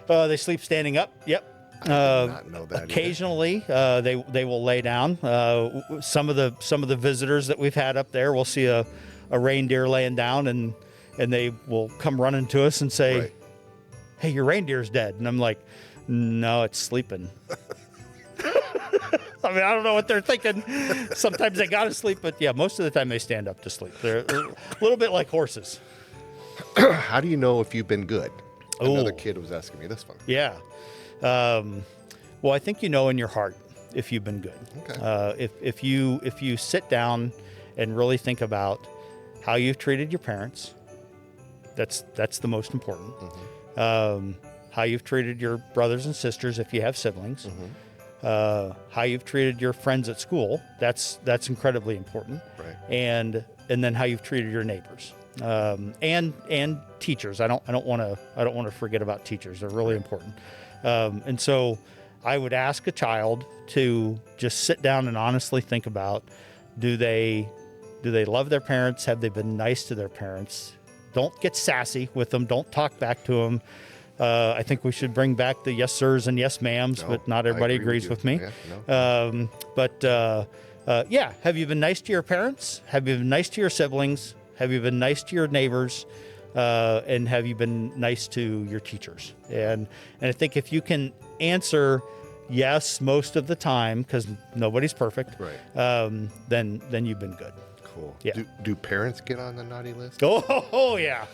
They sleep standing up. Yep. I did not know that either. Occasionally, they will lay down. Some of the visitors that we've had up there will see a reindeer laying down, and they will come running to us and say, Right. "Hey, your reindeer's dead." And I'm like, "No, it's sleeping." I mean, I don't know what they're thinking. Sometimes they gotta sleep, but yeah, most of the time they stand up to sleep. They're a little bit like horses. How do you know if you've been good? Another Oh. kid was asking me this one. Yeah. Well, I think you know in your heart if you've been good. Okay. If you sit down and really think about how you've treated your parents, that's the most important. How you've treated your brothers and sisters if you have siblings. How you've treated your friends at school, that's incredibly important. Right. And then how you've treated your neighbors. And teachers. I don't want to forget about teachers. They're really important. And so I would ask a child to just sit down and honestly think about, do they love their parents? Have they been nice to their parents? Don't get sassy with them. Don't talk back to them. I think we should bring back the yes sirs and yes ma'ams, No, but not I everybody agree agrees with with, you. me. Yeah, no. Yeah, have you been nice to your parents? Have you been nice to your siblings? Have you been nice to your neighbors? And have you been nice to your teachers? And I think if you can answer yes most of the time, because nobody's perfect, Right. then you've been good. Cool. Yeah. Do parents get on the naughty list? Oh yeah.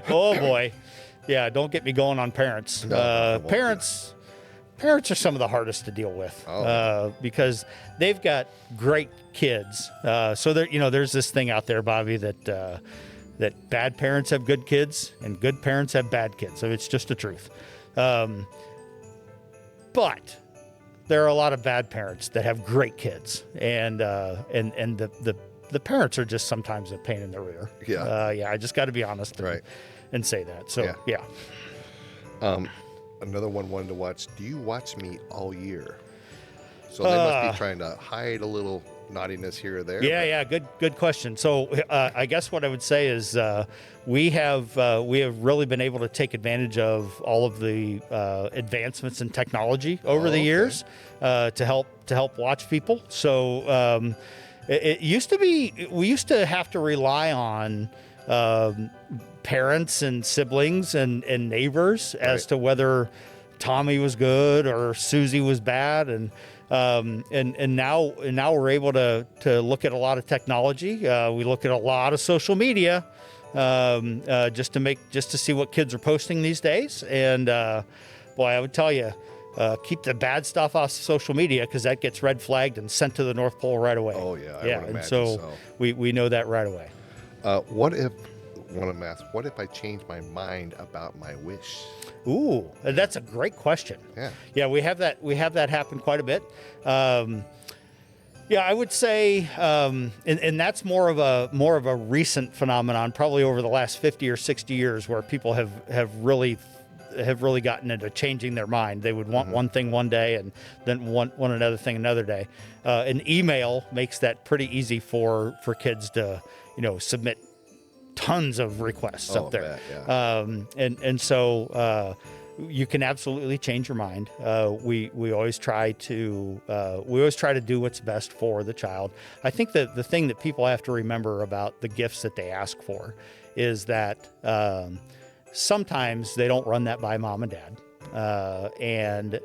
Oh boy. Yeah, don't get me going on parents. No, I won't do Parents are some of the hardest to deal with because they've got great kids. So there, there's this thing out there, Bobby, that bad parents have good kids and good parents have bad kids. So it's just the truth. But there are a lot of bad parents that have great kids, and the parents are just sometimes a pain in the rear. Yeah. Yeah. I just got to be honest, and say that. So yeah. Another one wanted to watch. Do you watch me all year? So they must be trying to hide a little naughtiness here or there. Yeah. Good question. So I guess what I would say is we have really been able to take advantage of all of the advancements in technology over the years to help watch people. So it used to be we used to have to rely on parents and siblings and neighbors as to whether Tommy was good or Susie was bad, and now we're able to look at a lot of technology. We look at a lot of social media just to see what kids are posting these days. And boy, I would tell you, keep the bad stuff off social media, because that gets red flagged and sent to the North Pole right away. Oh yeah, I would and imagine so we know that right away. What if I change my mind about my wish? Ooh, that's a great question. Yeah, we have that happen quite a bit. Yeah, I would say, and that's more of a recent phenomenon, probably over the last 50 or 60 years, where people have really gotten into changing their mind. They would want one thing one day and then want another thing another day. An email makes that pretty easy for kids to submit tons of requests up there. So you can absolutely change your mind. We always try to do what's best for the child. I think that the thing that people have to remember about the gifts that they ask for is that sometimes they don't run that by mom and dad. And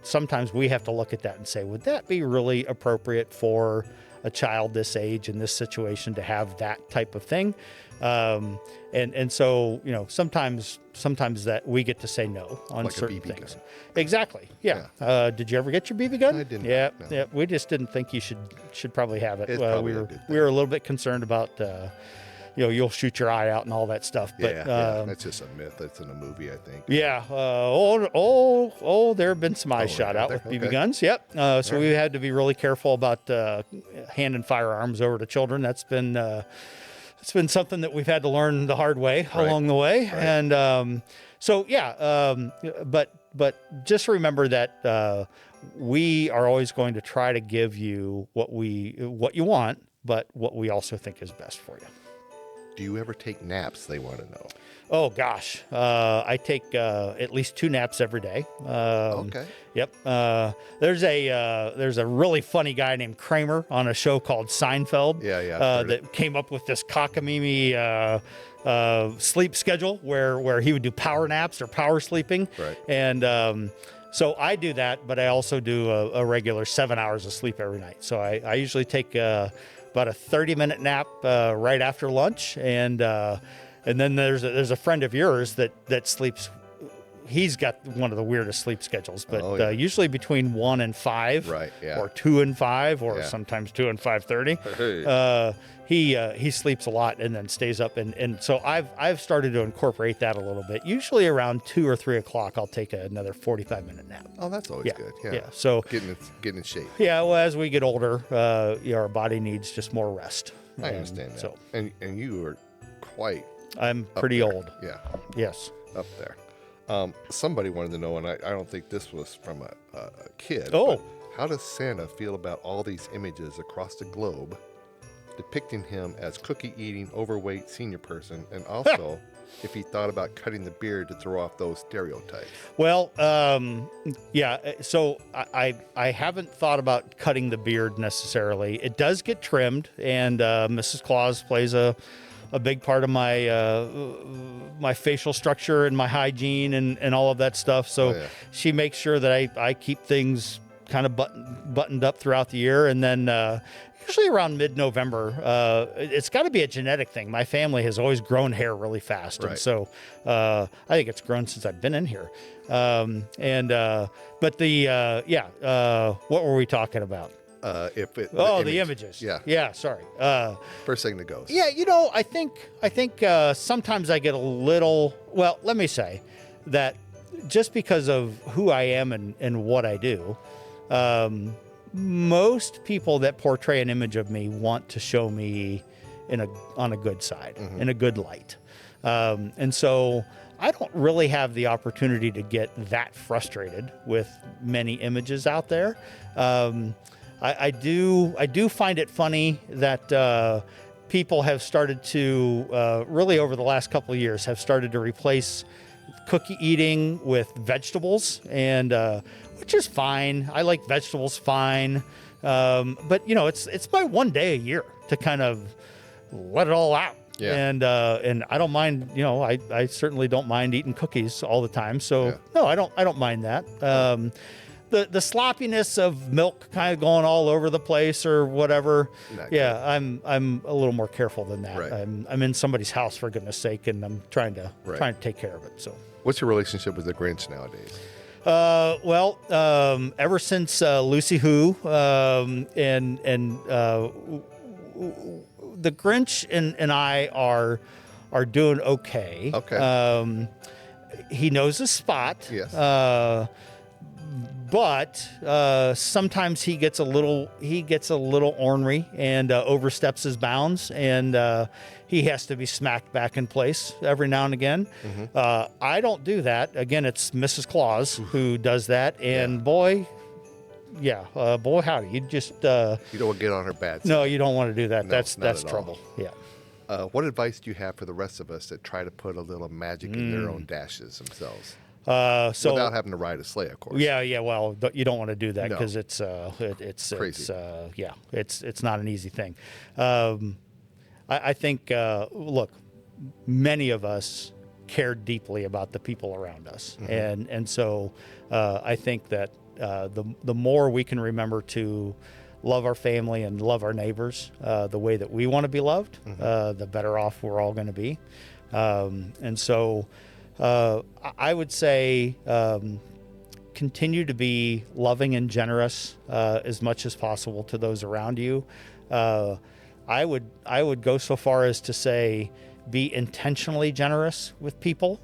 sometimes we have to look at that and say, would that be really appropriate for a child this age in this situation to have that type of thing? And so, sometimes that we get to say no on like certain a BB things. gun. Exactly. Yeah. Did you ever get your BB gun? I didn't. Yeah. No. Yeah. We just didn't think you should probably have it. It's We probably a were good thing. we were a little bit concerned about you'll shoot your eye out and all that stuff. But that's just a myth. That's in a movie, I think. yeah. There have been some eyes shot out with BB guns. Yep. So we had to be really careful about handing firearms over to children. That's been something that we've had to learn the hard way along the way. And but just remember that we are always going to try to give you what you want, but what we also think is best for you. Do you ever take naps? They want to know. Oh gosh, I take at least 2 naps every day. Okay. Yep. There's a really funny guy named Kramer on a show called Seinfeld. Yeah. That came up with this cockamamie sleep schedule where he would do power naps or power sleeping. Right. And so I do that, but I also do a regular 7 hours of sleep every night. So I usually take about a 30-minute nap right after lunch, and then there's a friend of yours that sleeps. He's got one of the weirdest sleep schedules, but usually between 1 and 5, Right, yeah. or 2 and 5, or Yeah. sometimes 2 and 5:30. He sleeps a lot and then stays up, and so I've started to incorporate that a little bit. Usually around 2 or 3 o'clock, I'll take another 45-minute nap. Oh, that's always good. Yeah. So getting in shape. yeah, well, as we get older, our body needs just more rest. I understand that. So And you are quite I'm up pretty there. old. Yeah, Yes. up there. Somebody wanted to know, and I don't think this was from a kid. Oh. but how does Santa feel about all these images across the globe depicting him as cookie-eating, overweight senior person, and also if he thought about cutting the beard to throw off those stereotypes. Well, yeah. So I haven't thought about cutting the beard necessarily. It does get trimmed, and Mrs. Claus plays a big part of my my facial structure and my hygiene and all of that stuff. So she makes sure that I keep things kind of buttoned up throughout the year, and then usually around mid-November, it's got to be a genetic thing. My family has always grown hair really fast, and so I think it's grown since I've been in here. But what were we talking about? The images. Yeah. Sorry. First thing that goes. Yeah, I think sometimes I get a little. Well, let me say that just because of who I am and what I do. Most people that portray an image of me want to show me on a good side, in a good light. And so I don't really have the opportunity to get that frustrated with many images out there. I do find it funny that people have started to, really over the last couple of years, have started to replace cookie eating with vegetables, and which is fine. I like vegetables fine. But it's my one day a year to kind of let it all out. Yeah. And I don't mind, I certainly don't mind eating cookies all the time. So no, I don't mind that. The sloppiness of milk kind of going all over the place or whatever. I'm a little more careful than that. Right. I'm in somebody's house, for goodness sake, and I'm trying to take care of it. So what's your relationship with the Grinch nowadays? Ever since Lucy Who, and the Grinch and I are doing okay. Okay. He knows his spot. Yes. But sometimes he gets a little ornery and oversteps his bounds, and he has to be smacked back in place every now and again. I don't do that. Again, it's Mrs. Claus who does that, and boy, howdy, you just you don't want to get on her bad side. No, you don't want to do that. No, that's trouble. All. Yeah. What advice do you have for the rest of us that try to put a little magic in their own dashes themselves? Without having to ride a sleigh, of course. Yeah. Well, you don't want to do that because it's crazy. It's not an easy thing. I think look, many of us care deeply about the people around us, and so I think that the more we can remember to love our family and love our neighbors the way that we want to be loved, the better off we're all going to be. And so I would say continue to be loving and generous as much as possible to those around you. I would go so far as to say be intentionally generous with people.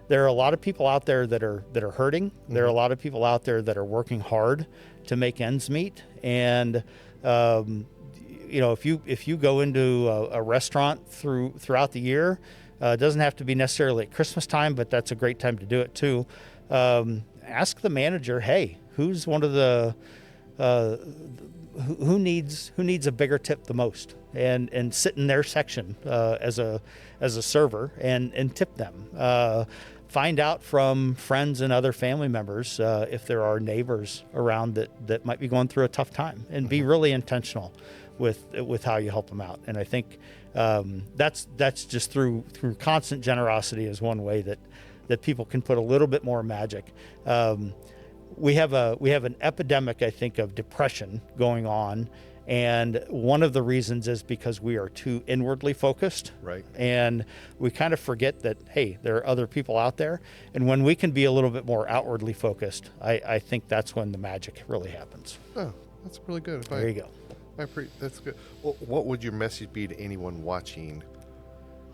There are a lot of people out there that are hurting. There are a lot of people out there that are working hard to make ends meet. And if you go into a restaurant throughout the year, it doesn't have to be necessarily at Christmas time, but that's a great time to do it too. Ask the manager, hey, who's one of the who needs a bigger tip the most, and sit in their section as a server and tip them. Find out from friends and other family members if there are neighbors around that might be going through a tough time, and be really intentional with how you help them out. And I think that's just through constant generosity is one way that people can put a little bit more magic. We have an epidemic, I think, of depression going on, and one of the reasons is because we are too inwardly focused. Right. And we kind of forget that, hey, there are other people out there, and when we can be a little bit more outwardly focused, I think that's when the magic really happens. Oh, that's really good. There you go. That's good. Well, what would your message be to anyone watching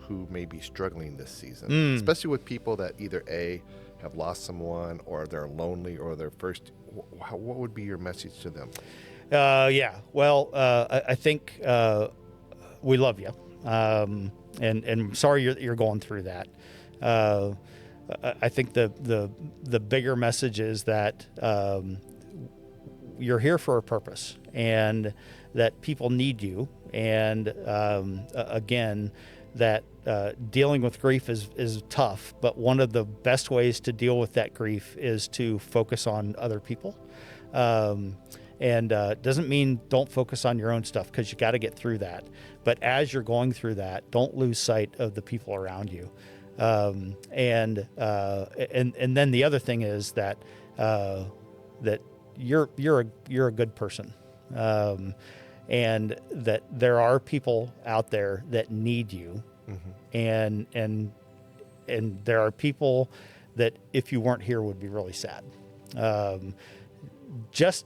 who may be struggling this season, especially with people that either A, have lost someone, or they're lonely, or they're first? What would be your message to them? Well, I think we love you, and I'm sorry you're going through that. I think the bigger message is that you're here for a purpose, and that people need you, And again, that dealing with grief is tough, but one of the best ways to deal with that grief is to focus on other people. And doesn't mean don't focus on your own stuff, because you got to get through that. But as you're going through that, don't lose sight of the people around you. And then the other thing is that that you're a good person, and that there are people out there that need you, and there are people that if you weren't here would be really sad. Just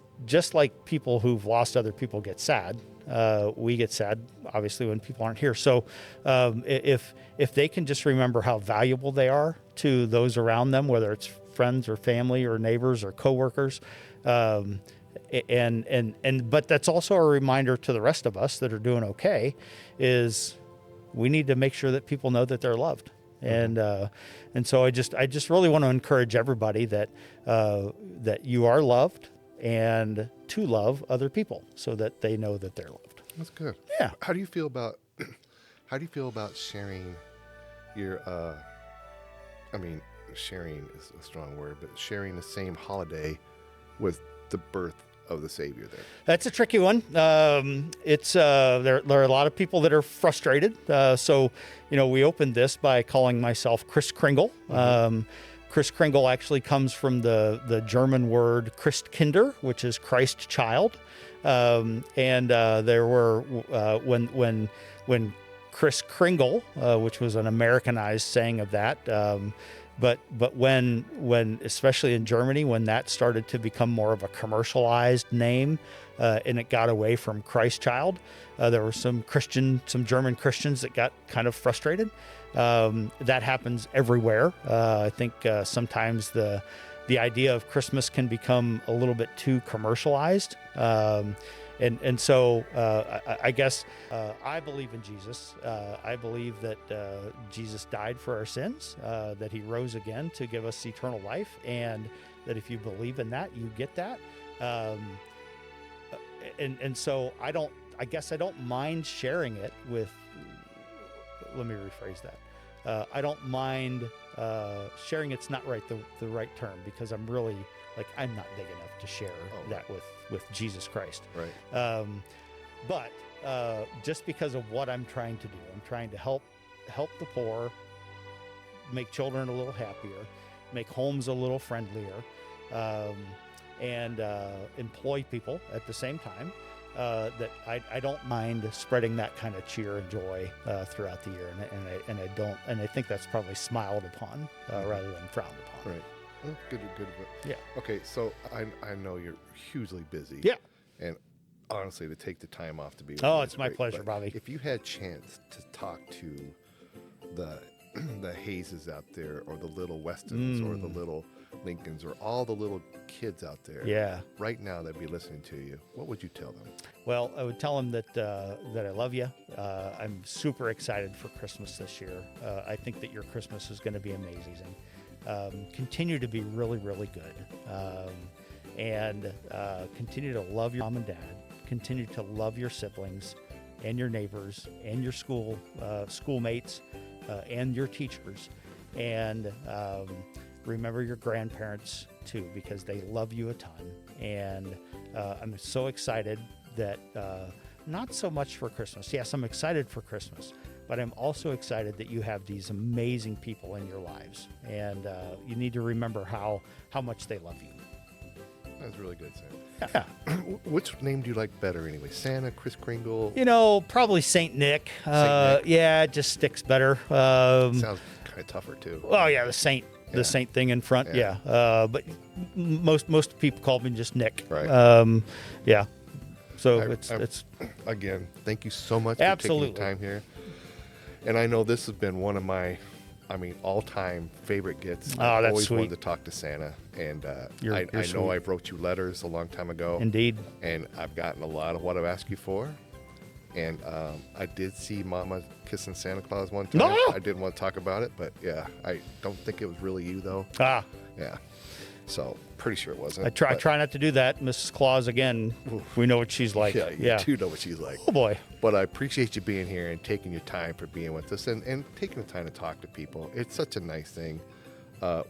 like people who've lost other people get sad, we get sad, obviously, when people aren't here. So if they can just remember how valuable they are to those around them, whether it's friends or family or neighbors or coworkers, but that's also a reminder to the rest of us that are doing okay, is we need to make sure that people know that they're loved. And so I just really want to encourage everybody that that you are loved, and to love other people so that they know that they're loved. That's good. Yeah. How do you feel about sharing your sharing is a strong word, but sharing the same holiday with the birth of the Savior there? That's a tricky one. It's there are a lot of people that are frustrated. So we opened this by calling myself Kris Kringel. Kris Kringel actually comes from the German word Christkinder, which is Christ child. And there were when Kris Kringel, which was an Americanized saying of that, but when especially in Germany, when that started to become more of a commercialized name, and it got away from Christ child, there were some German Christians that got kind of frustrated. That happens everywhere. I think sometimes the idea of Christmas can become a little bit too commercialized. And so I guess I believe in Jesus. I believe that Jesus died for our sins, that he rose again to give us eternal life, and that if you believe in that, you get that. And so I don't mind sharing it with. Let me rephrase that. I don't mind sharing. It's not the right term, because I'm really I'm not big enough to share that with Jesus Christ. Right. But just because of what I'm trying to do, I'm trying to help the poor, make children a little happier, make homes a little friendlier, and employ people at the same time. That I don't mind spreading that kind of cheer and joy throughout the year, and I think that's probably smiled upon rather than frowned upon. Right. Well, good. Yeah. Okay, so I know you're hugely busy. Yeah. And honestly, to take the time off to be with Oh, me it's is my great. pleasure, But Bobby. if you had a chance to talk to the Hayeses out there, or the little Westons, or the little Lincolns, or all the little kids out there, Yeah. right now that'd be listening to you, what would you tell them? Well, I would tell them that I love you. I'm super excited for Christmas this year. I think that your Christmas is going to be amazing. Continue to be really, really good. And continue to love your mom and dad. Continue to love your siblings and your neighbors and your schoolmates and your teachers. And remember your grandparents too, because they love you a ton. And I'm so excited that not so much for Christmas. Yes, I'm excited for Christmas, but I'm also excited that you have these amazing people in your lives, and you need to remember how much they love you. That's really good, Sam. Yeah. Which name do you like better anyway? Santa, Kris Kringle? Probably Saint Nick. Saint Nick. Yeah, it just sticks better. Sounds kind of tougher too. Oh yeah, the saint thing in front. Yeah. But most people call me just Nick. Right. Yeah. So I- it's Again, thank you so much Absolutely. for taking the time here. And I know this has been one of my, all-time favorite gets. Oh, I've that's always sweet. wanted to talk to Santa, and You're I know sweet. I wrote you letters a long time ago. Indeed. And I've gotten a lot of what I've asked you for. And I did see Mama kissing Santa Claus one time. No! I didn't want to talk about it, but yeah, I don't think it was really you though. Ah. Yeah. So pretty sure it wasn't. I try not to do that. Mrs. Claus, again, we know what she's like. Yeah, you do know what she's like. Oh, boy. But I appreciate you being here and taking your time for being with us and taking the time to talk to people. It's such a nice thing,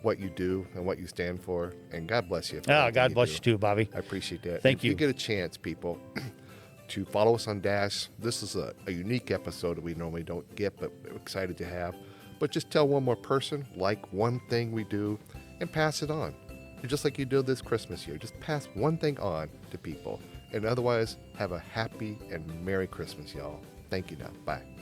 what you do and what you stand for. And God bless you. God bless you too, Bobby. I appreciate that. Thank if you. If you get a chance, people, to follow us on Dash. This is a unique episode that we normally don't get, but we're excited to have. But just tell one more person, like one thing we do, and pass it on. Just like you did this Christmas year. Just pass one thing on to people. And otherwise, have a happy and Merry Christmas, y'all. Thank you now. Bye.